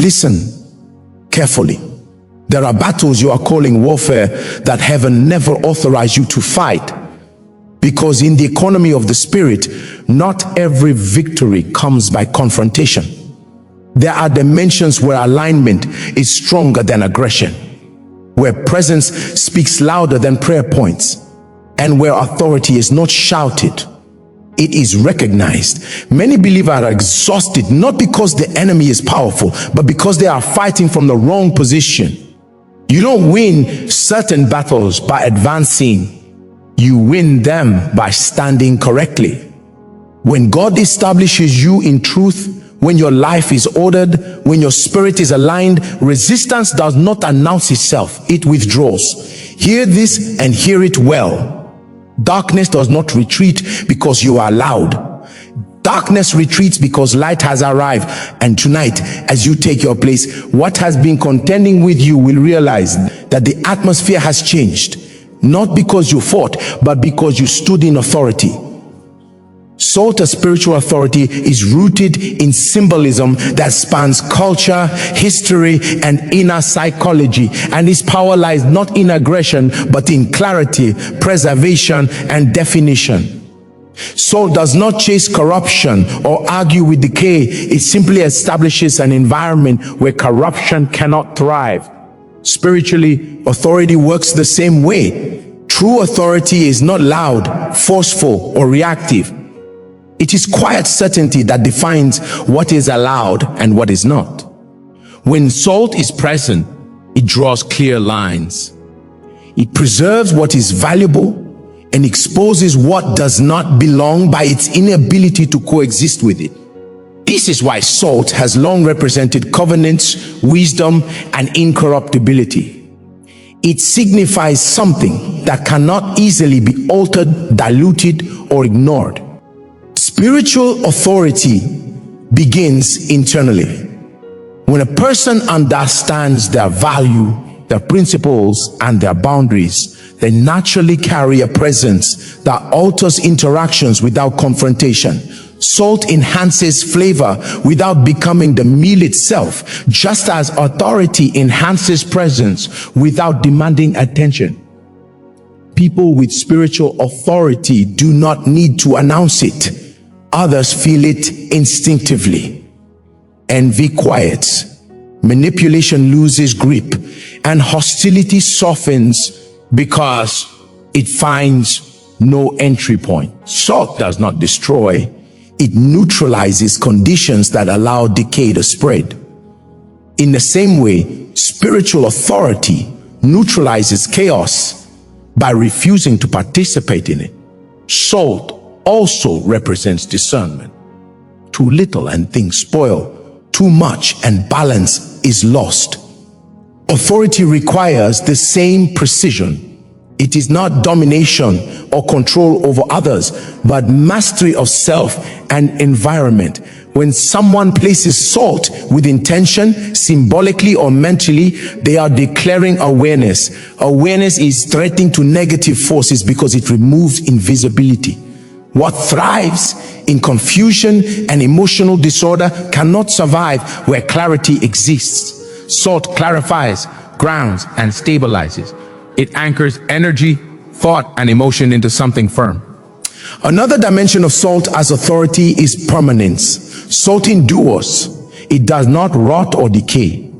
Listen carefully. There are battles you are calling warfare that heaven never authorized you to fight. Because in the economy of the spirit, not every victory comes by confrontation. There are dimensions where alignment is stronger than aggression, where presence speaks louder than prayer points, and where authority is not shouted, it is recognized. Many believers are exhausted not because the enemy is powerful, but because they are fighting from the wrong position. You don't win certain battles by advancing. You win them by standing correctly. When God establishes you in truth, when your life is ordered, when your spirit is aligned, resistance does not announce itself, it withdraws. Hear this and hear it well. Darkness does not retreat because you are loud. Darkness retreats because light has arrived. And tonight, as you take your place, what has been contending with you will realize that the atmosphere has changed. Not because you fought, but because you stood in authority. Salt as spiritual authority is rooted in symbolism that spans culture, history, and inner psychology. And its power lies not in aggression, but in clarity, preservation, and definition. Salt does not chase corruption or argue with decay. It simply establishes an environment where corruption cannot thrive. Spiritually, authority works the same way. True authority is not loud, forceful, or reactive. It is quiet certainty that defines what is allowed and what is not. When salt is present, it draws clear lines. It preserves what is valuable and exposes what does not belong by its inability to coexist with it. This is why salt has long represented covenants, wisdom, and incorruptibility. It signifies something that cannot easily be altered, diluted, or ignored. Spiritual authority begins internally. When a person understands their value, their principles, and their boundaries, they naturally carry a presence that alters interactions without confrontation. Salt enhances flavor without becoming the meal itself, just as authority enhances presence without demanding attention. People with spiritual authority do not need to announce it. Others feel it instinctively. Envy quiets, manipulation loses grip, and hostility softens because it finds no entry point. Salt does not destroy, it neutralizes conditions that allow decay to spread. In the same way, spiritual authority neutralizes chaos by refusing to participate in it. Salt also represents discernment. Too little and things spoil, too much and balance is lost. Authority requires the same precision. It is not domination or control over others, but mastery of self and environment. When someone places salt with intention, symbolically or mentally, they are declaring awareness. Awareness is threatening to negative forces because it removes invisibility. What thrives in confusion and emotional disorder cannot survive where clarity exists. Salt clarifies, grounds, and stabilizes. It anchors energy, thought, and emotion into something firm. Another dimension of salt as authority is permanence. Salt endures. It does not rot or decay.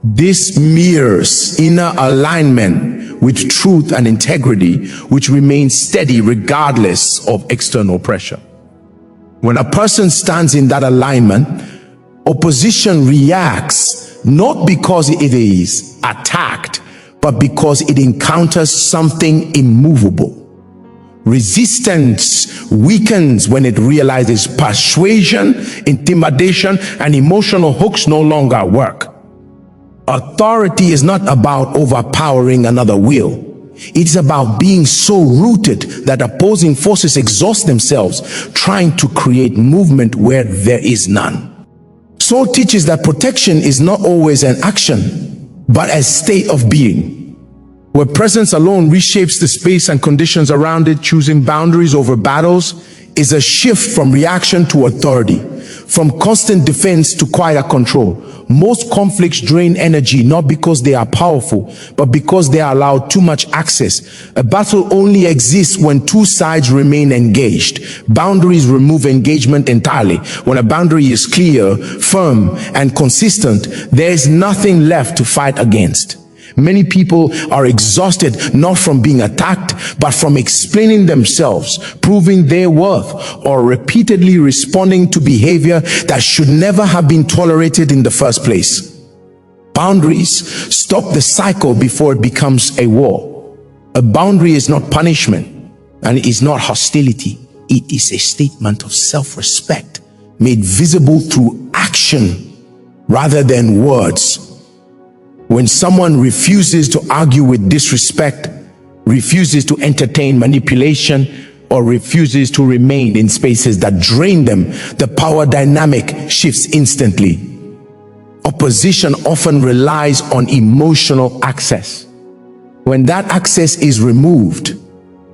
This mirrors inner alignment with truth and integrity, which remains steady regardless of external pressure. When a person stands in that alignment, opposition reacts not because it is attacked, but because it encounters something immovable. Resistance weakens when it realizes persuasion, intimidation, and emotional hooks no longer work. Authority is not about overpowering another will. It's about being so rooted that opposing forces exhaust themselves trying to create movement where there is none. Salt teaches that protection is not always an action, but a state of being, where presence alone reshapes the space and conditions around it. Choosing boundaries over battles is a shift from reaction to authority, From constant defense to quieter control. Most conflicts drain energy not because they are powerful, but because they are allowed too much access. A battle only exists when two sides remain engaged. Boundaries remove engagement entirely. When a boundary is clear, firm, and consistent, there is nothing left to fight against. Many people are exhausted not from being attacked, but from explaining themselves, proving their worth, or repeatedly responding to behavior that should never have been tolerated in the first place. Boundaries stop the cycle before it becomes a war. A boundary is not punishment, and it is not hostility. It is a statement of self-respect made visible through action rather than words. When someone refuses to argue with disrespect, refuses to entertain manipulation, or refuses to remain in spaces that drain them, the power dynamic shifts instantly. Opposition often relies on emotional access. When that access is removed,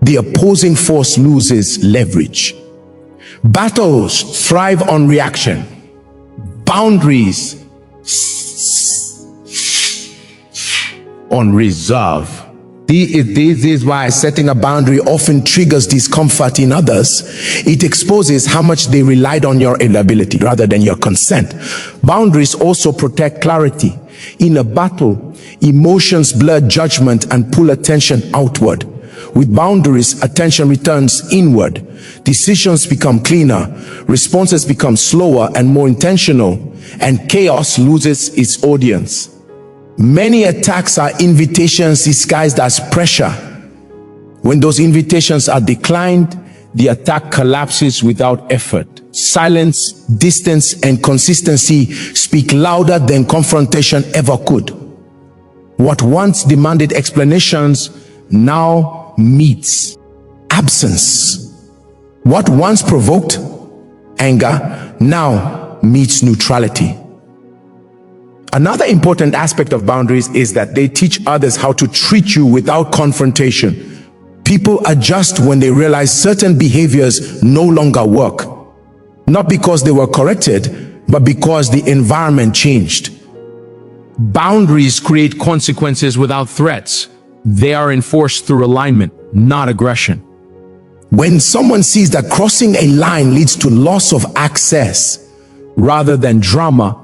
the opposing force loses leverage. Battles thrive on reaction. Boundaries on reserve. This is why setting a boundary often triggers discomfort in others. It exposes how much they relied on your availability rather than your consent. Boundaries also protect clarity. In a battle, emotions blur judgment and pull attention outward. With boundaries, attention returns inward. Decisions become cleaner, responses become slower and more intentional, and chaos loses its audience. Many attacks are invitations disguised as pressure. When those invitations are declined, the attack collapses without effort. Silence, distance, and consistency speak louder than confrontation ever could. What once demanded explanations now meets absence. What once provoked anger now meets neutrality. Another important aspect of boundaries is that they teach others how to treat you without confrontation. People adjust when they realize certain behaviors no longer work. Not because they were corrected, but because the environment changed. Boundaries create consequences without threats. They are enforced through alignment, not aggression. When someone sees that crossing a line leads to loss of access rather than drama,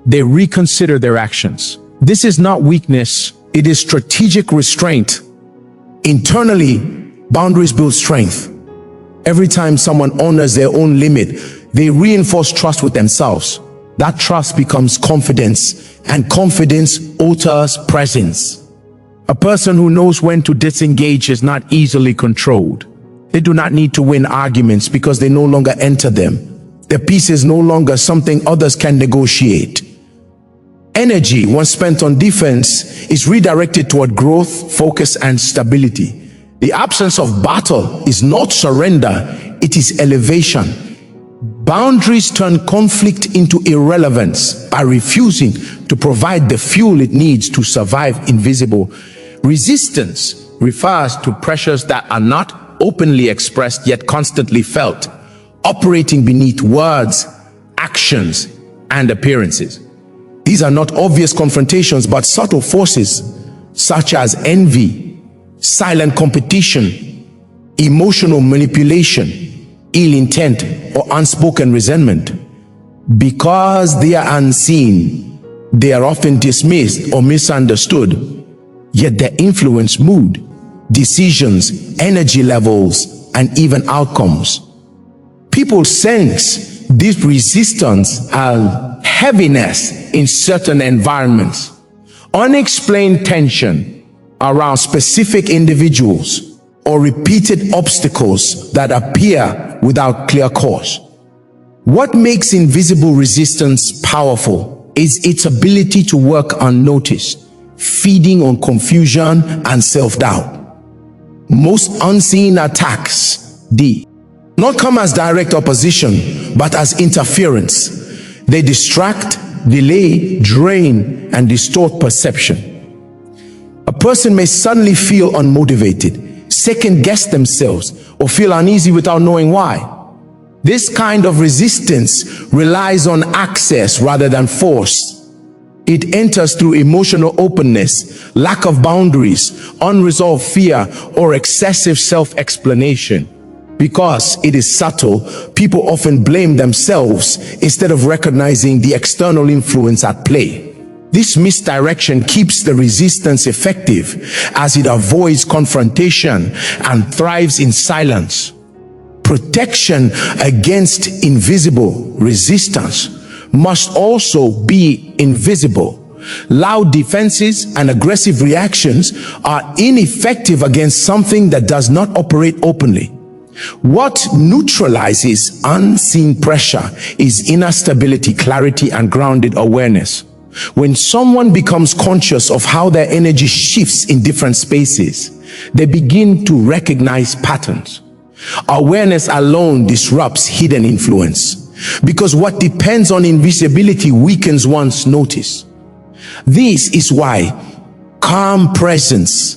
they reconsider their actions. This is not weakness, it is strategic restraint. Internally, boundaries build strength. Every time someone honors their own limit, they reinforce trust with themselves. That trust becomes confidence, and confidence alters presence. A person who knows when to disengage is not easily controlled. They do not need to win arguments because they no longer enter them. Their peace is no longer something others can negotiate. Energy, once spent on defense, is redirected toward growth, focus, and stability. The absence of battle is not surrender, it is elevation. Boundaries turn conflict into irrelevance by refusing to provide the fuel it needs to survive invisible. Resistance refers to pressures that are not openly expressed yet constantly felt, operating beneath words, actions, and appearances. These are not obvious confrontations, but subtle forces such as envy, silent competition, emotional manipulation, ill intent, or unspoken resentment. Because they are unseen, they are often dismissed or misunderstood, yet their influence mood, decisions, energy levels, and even outcomes. People sense this resistance as heaviness in certain environments, unexplained tension around specific individuals, or repeated obstacles that appear without clear cause. What makes invisible resistance powerful is its ability to work unnoticed, feeding on confusion and self-doubt. Most unseen attacks not come as direct opposition, but as interference. They distract, delay, drain, and distort perception. A person may suddenly feel unmotivated, second-guess themselves, or feel uneasy without knowing why. This kind of resistance relies on access rather than force. It enters through emotional openness, lack of boundaries, unresolved fear, or excessive self-explanation. Because it is subtle, people often blame themselves instead of recognizing the external influence at play. This misdirection keeps the resistance effective as it avoids confrontation and thrives in silence. Protection against invisible resistance must also be invisible. Loud defenses and aggressive reactions are ineffective against something that does not operate openly. What neutralizes unseen pressure is inner stability, clarity, and grounded awareness. When someone becomes conscious of how their energy shifts in different spaces, they begin to recognize patterns. Awareness alone disrupts hidden influence, because what depends on invisibility weakens one's notice. This is why calm presence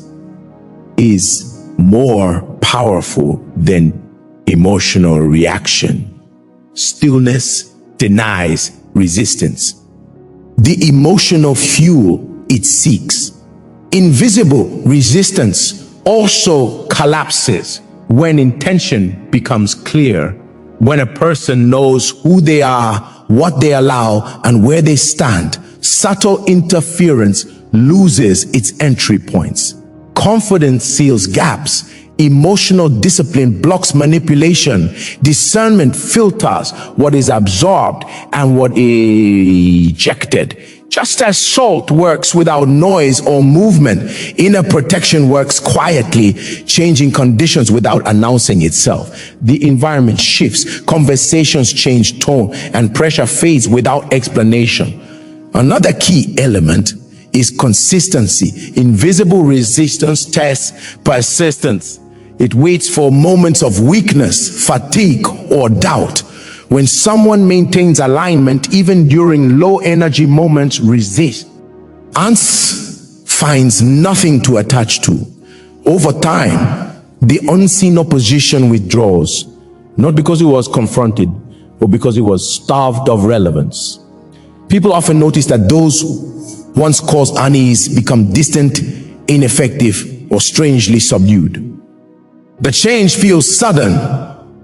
is more powerful than emotional reaction. Stillness denies resistance the emotional fuel it seeks. Invisible resistance also collapses when intention becomes clear. When a person knows who they are, what they allow, and where they stand, subtle interference loses its entry points. Confidence seals gaps. Emotional discipline blocks manipulation. Discernment filters what is absorbed and what is ejected. Just as salt works without noise or movement, inner protection works quietly, changing conditions without announcing itself. The environment shifts, conversations change tone, and pressure fades without explanation. Another key element is consistency. Invisible resistance tests persistence. It waits for moments of weakness, fatigue, or doubt. When someone maintains alignment, even during low energy moments, resist. Ants finds nothing to attach to. Over time, the unseen opposition withdraws, not because it was confronted, but because it was starved of relevance. People often notice that those once caused unease become distant, ineffective, or strangely subdued. The change feels sudden,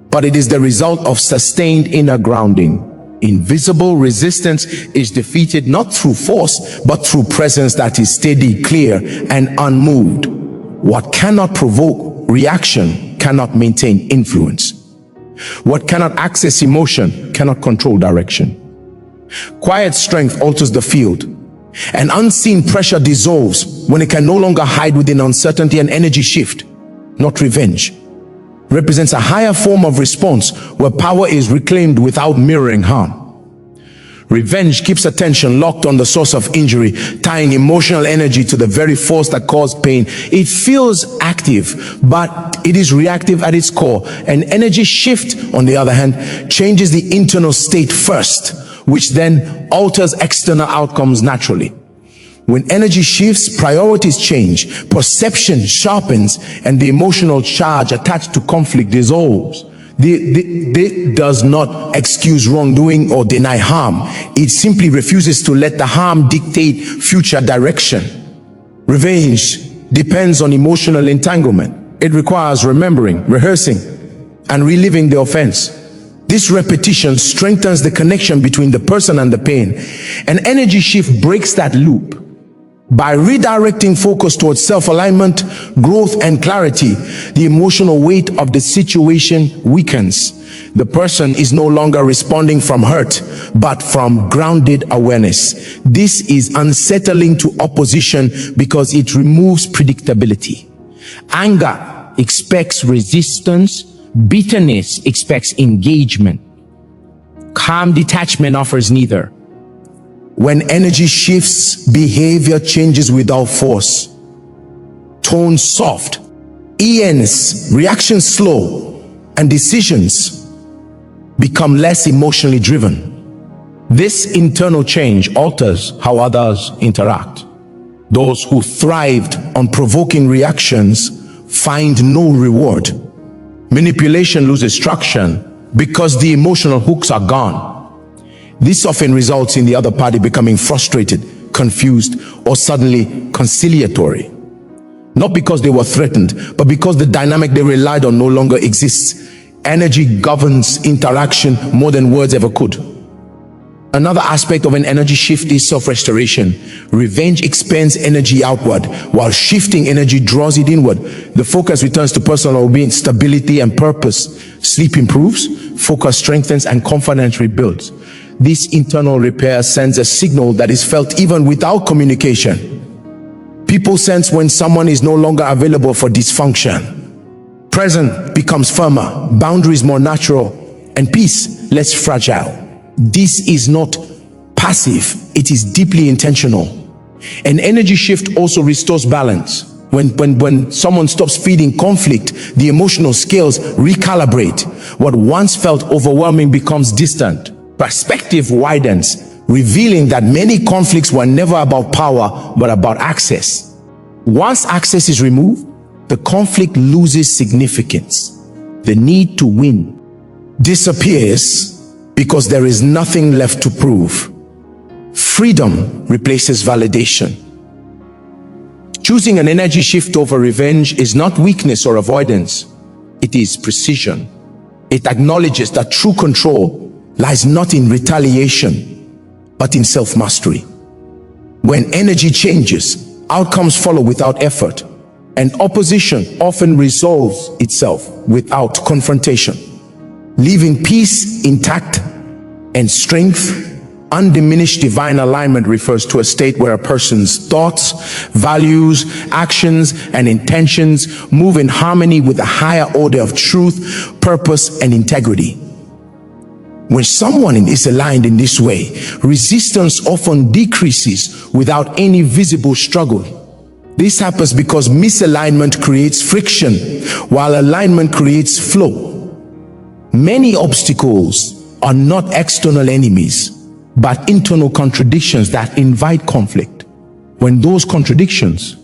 but it is the result of sustained inner grounding. Invisible resistance is defeated not through force, but through presence that is steady, clear, and unmoved. What cannot provoke reaction cannot maintain influence. What cannot access emotion cannot control direction. Quiet strength alters the field. An unseen pressure dissolves when it can no longer hide within uncertainty. And energy shift, not revenge, represents a higher form of response where power is reclaimed without mirroring harm. Revenge keeps attention locked on the source of injury, tying emotional energy to the very force that caused pain. It feels active, but it is reactive at its core. An energy shift, on the other hand, changes the internal state first, which then alters external outcomes naturally. When energy shifts, priorities change, perception sharpens, and the emotional charge attached to conflict dissolves. This does not excuse wrongdoing or deny harm. It simply refuses to let the harm dictate future direction. Revenge depends on emotional entanglement. It requires remembering, rehearsing, and reliving the offense. This repetition strengthens the connection between the person and the pain. An energy shift breaks that loop. By redirecting focus towards self-alignment, growth, and clarity, the emotional weight of the situation weakens. The person is no longer responding from hurt, but from grounded awareness. This is unsettling to opposition because it removes predictability. Anger expects resistance. Bitterness expects engagement. Calm detachment offers neither. When energy shifts, behavior changes without force. Tone soft, ENs, reactions slow, and decisions become less emotionally driven. This internal change alters how others interact. Those who thrived on provoking reactions find no reward. Manipulation loses traction because the emotional hooks are gone. This often results in the other party becoming frustrated, confused, or suddenly conciliatory. Not because they were threatened, but because the dynamic they relied on no longer exists. Energy governs interaction more than words ever could. Another aspect of an energy shift is self-restoration. Revenge expends energy outward, while shifting energy draws it inward. The focus returns to personal well-being, stability, and purpose. Sleep improves, focus strengthens, and confidence rebuilds. This internal repair sends a signal that is felt even without communication. People sense when someone is no longer available for dysfunction. Presence becomes firmer, boundaries more natural, and peace less fragile. This is not passive, it is deeply intentional. An energy shift also restores balance. When someone stops feeding conflict, the emotional scales recalibrate. What once felt overwhelming becomes distant. Perspective widens, revealing that many conflicts were never about power, but about access. Once access is removed, the conflict loses significance. The need to win disappears because there is nothing left to prove. Freedom replaces validation. Choosing an energy shift over revenge is not weakness or avoidance. It is precision. It acknowledges that true control lies not in retaliation, but in self-mastery. When energy changes, outcomes follow without effort, and opposition often resolves itself without confrontation, leaving peace intact and strength. Undiminished divine alignment refers to a state where a person's thoughts, values, actions, and intentions move in harmony with a higher order of truth, purpose, and integrity. When someone is aligned in this way, resistance often decreases without any visible struggle. This happens because misalignment creates friction, while alignment creates flow. Many obstacles are not external enemies, but internal contradictions that invite conflict. When those contradictions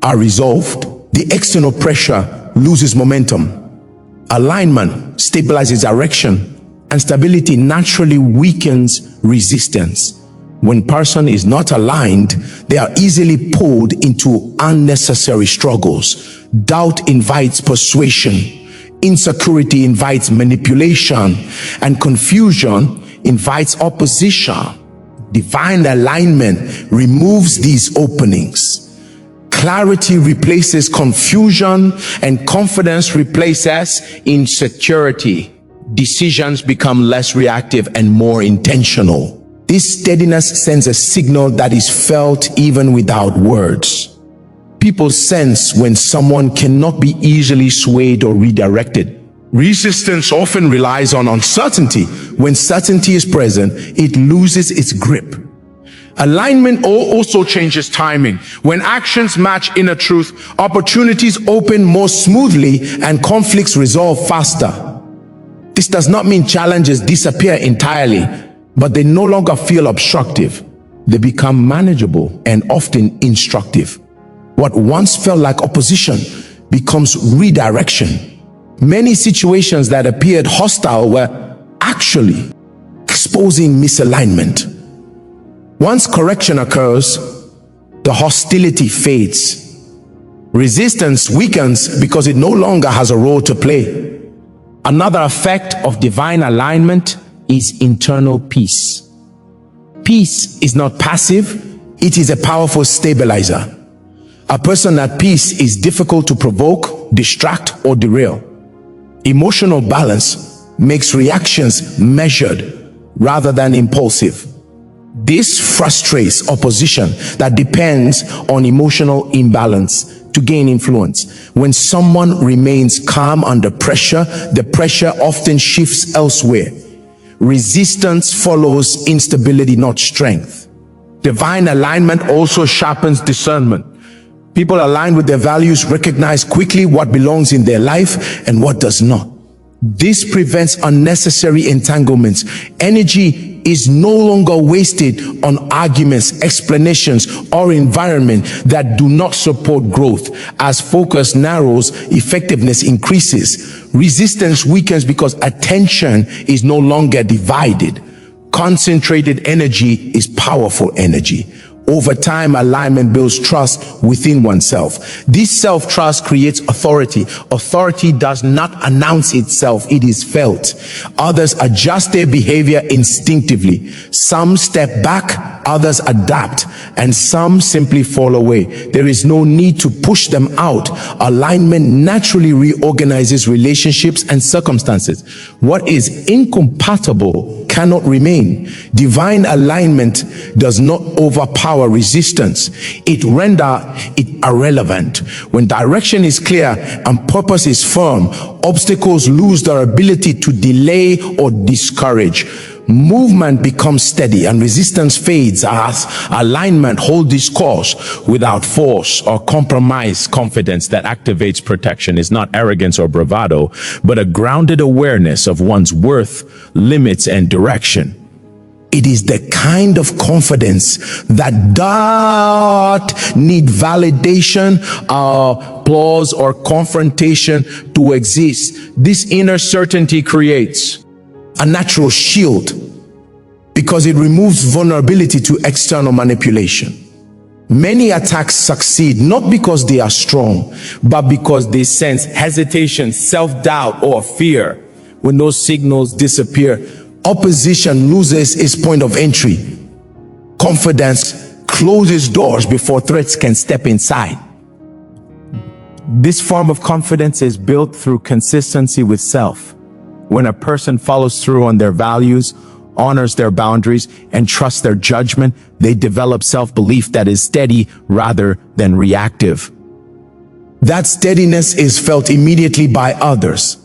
are resolved, the external pressure loses momentum. Alignment stabilizes direction, and stability naturally weakens resistance. When a person is not aligned, they are easily pulled into unnecessary struggles. Doubt invites persuasion, insecurity invites manipulation, and confusion invites opposition. Divine alignment removes these openings. Clarity replaces confusion, and confidence replaces insecurity. Decisions become less reactive and more intentional. This steadiness sends a signal that is felt even without words. People sense when someone cannot be easily swayed or redirected. Resistance often relies on uncertainty. When certainty is present, it loses its grip. Alignment also changes timing. When actions match inner truth, opportunities open more smoothly and conflicts resolve faster. This does not mean challenges disappear entirely, but they no longer feel obstructive. They become manageable and often instructive. What once felt like opposition becomes redirection. Many situations that appeared hostile were actually exposing misalignment. Once correction occurs, the hostility fades. Resistance weakens because it no longer has a role to play. Another effect of divine alignment is internal peace. Peace is not passive, it is a powerful stabilizer. A person at peace is difficult to provoke, distract, or derail. Emotional balance makes reactions measured rather than impulsive. This frustrates opposition that depends on emotional imbalance to gain influence. When someone remains calm under pressure, the pressure often shifts elsewhere. Resistance follows instability, not strength. Divine alignment also sharpens discernment. People aligned with their values recognize quickly what belongs in their life and what does not. This prevents unnecessary entanglements. Energy is no longer wasted on arguments, explanations, or environment that do not support growth. As focus narrows, effectiveness increases. Resistance weakens because attention is no longer divided. Concentrated energy is powerful energy. Over time, alignment builds trust within oneself. This self-trust creates authority. Authority does not announce itself, it is felt. Others adjust their behavior instinctively. Some step back, others adapt, and some simply fall away. There is no need to push them out. Alignment naturally reorganizes relationships and circumstances. What is incompatible cannot remain. Divine alignment does not overpower resistance. It renders it irrelevant. When direction is clear and purpose is firm, obstacles lose their ability to delay or discourage. Movement becomes steady and resistance fades as alignment holds its course without force or compromise. Confidence that activates protection is not arrogance or bravado, but a grounded awareness of one's worth, limits, and direction. It is the kind of confidence that does need validation, applause, or confrontation to exist. This inner certainty creates a natural shield because it removes vulnerability to external manipulation. Many attacks succeed not because they are strong, but because they sense hesitation, self-doubt, or fear. When those signals disappear, opposition loses its point of entry. Confidence closes doors before threats can step inside. This form of confidence is built through consistency with self. When a person follows through on their values, honors their boundaries, and trusts their judgment, they develop self-belief that is steady rather than reactive. That steadiness is felt immediately by others.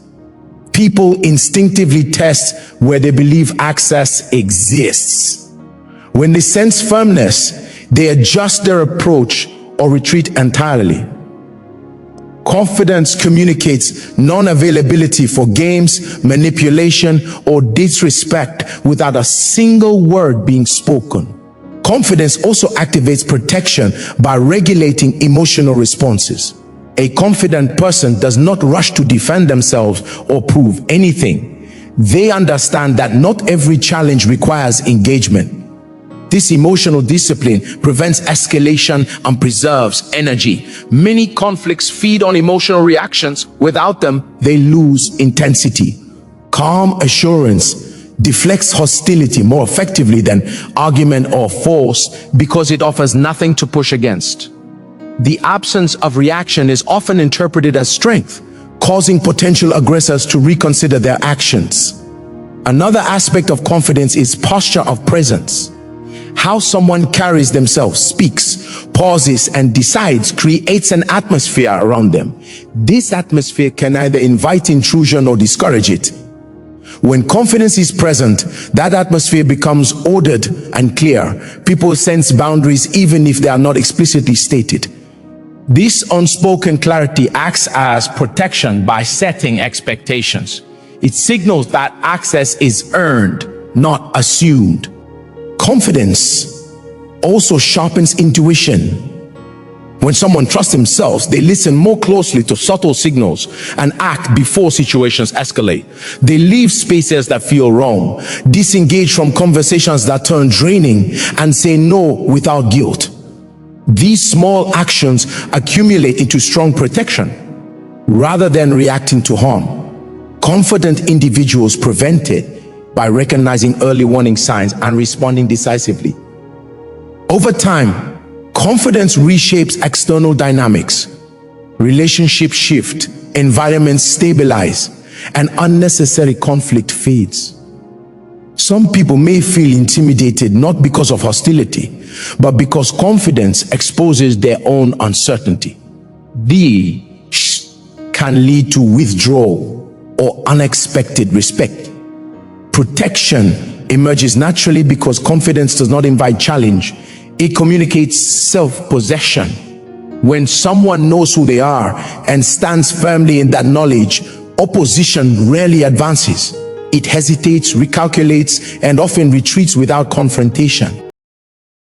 People instinctively test where they believe access exists. When they sense firmness, they adjust their approach or retreat entirely. Confidence communicates non-availability for games, manipulation, or disrespect without a single word being spoken. Confidence also activates protection by regulating emotional responses. A confident person does not rush to defend themselves or prove anything. They understand that not every challenge requires engagement. This emotional discipline prevents escalation and preserves energy. Many conflicts feed on emotional reactions. Without them, they lose intensity. Calm assurance deflects hostility more effectively than argument or force because it offers nothing to push against. The absence of reaction is often interpreted as strength, causing potential aggressors to reconsider their actions. Another aspect of confidence is posture of presence. How someone carries themselves, speaks, pauses, and decides creates an atmosphere around them. This atmosphere can either invite intrusion or discourage it. When confidence is present, that atmosphere becomes ordered and clear. People sense boundaries even if they are not explicitly stated. This unspoken clarity acts as protection by setting expectations. It signals that access is earned, not assumed. Confidence also sharpens intuition. When someone trusts themselves, they listen more closely to subtle signals and act before situations escalate. They leave spaces that feel wrong, disengage from conversations that turn draining, and say no without guilt. These small actions accumulate into strong protection rather than reacting to harm. Confident individuals prevent it by recognizing early warning signs and responding decisively. Over time, confidence reshapes external dynamics. Relationships shift, environments stabilize, and unnecessary conflict fades. Some people may feel intimidated not because of hostility, but because confidence exposes their own uncertainty. These can lead to withdrawal or unexpected respect. Protection emerges naturally because confidence does not invite challenge. It communicates self-possession. When someone knows who they are and stands firmly in that knowledge, opposition rarely advances. It hesitates, recalculates, and often retreats without confrontation.